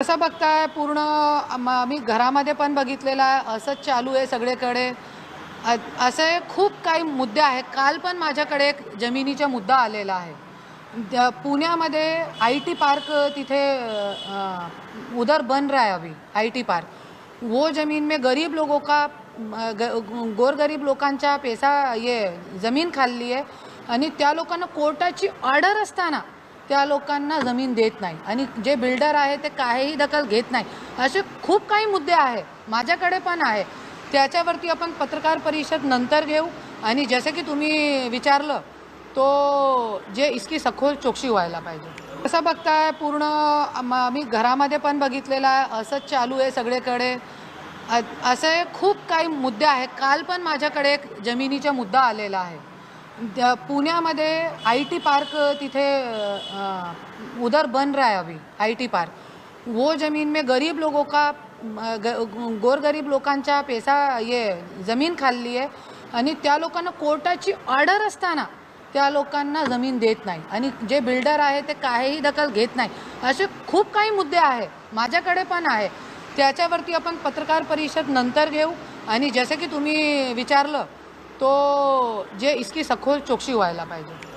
कसं बघताय पूर्ण आम्ही घरामध्ये पण बघितलेलं आहे, असंच चालू आहे सगळीकडे। असे खूप काही मुद्दे आहेत। काल पण माझ्याकडे एक जमिनीचा मुद्दा आलेला आहे। पुण्यामध्ये आईटी पार्क तिथे उधर बन रहा है अभी आईटी पार्क। वो ज़मीन में गरीब लोगों का गोरगरीब लोकांचा पैसा ये जमीन खाल्ली आहे आणि त्या लोकांना कोर्टाची ऑर्डर असताना त्या लोकांना जमीन देत नाही आणि जे बिल्डर आहे ते काहीही दखल घेत नाही। असे खूप काही मुद्दे आहे, माझ्याकडे पण आहे। त्याच्यावरती आपण पत्रकार परिषद नंतर घेऊ आणि जसे की तुम्ही विचारलं तो जे इसकी सखोल चौकशी व्हायला पाहिजे। कसं बघताय पूर्ण आम्ही घरामध्ये पण बघितलेलं आहे, असंच चालू आहे सगळीकडे। असे खूप काही मुद्दे आहेत। काल पण माझ्याकडे एक जमिनीचा मुद्दा आलेला आहे। पुण्यामध्ये आईटी पार्क तिथे उधर बन रहा है अभी आईटी पार्क। वो ज़मीन में गरीब लोगों का गोरगरीब लोकांचा पैसा ये जमीन खाल्ली आहे आणि त्या लोकांना कोर्टाची ऑर्डर असताना त्या लोकांना जमीन देत नाही आणि जे बिल्डर आहे ते काहीही दखल घेत नाही। असे खूप काही मुद्दे आहे, माझ्याकडे पण आहे। त्याच्यावरती आपण पत्रकार परिषद नंतर घेऊ आणि जसे की तुम्ही विचारलं तो जे इसकी सखोल चौकशी व्हायला पाहिजे।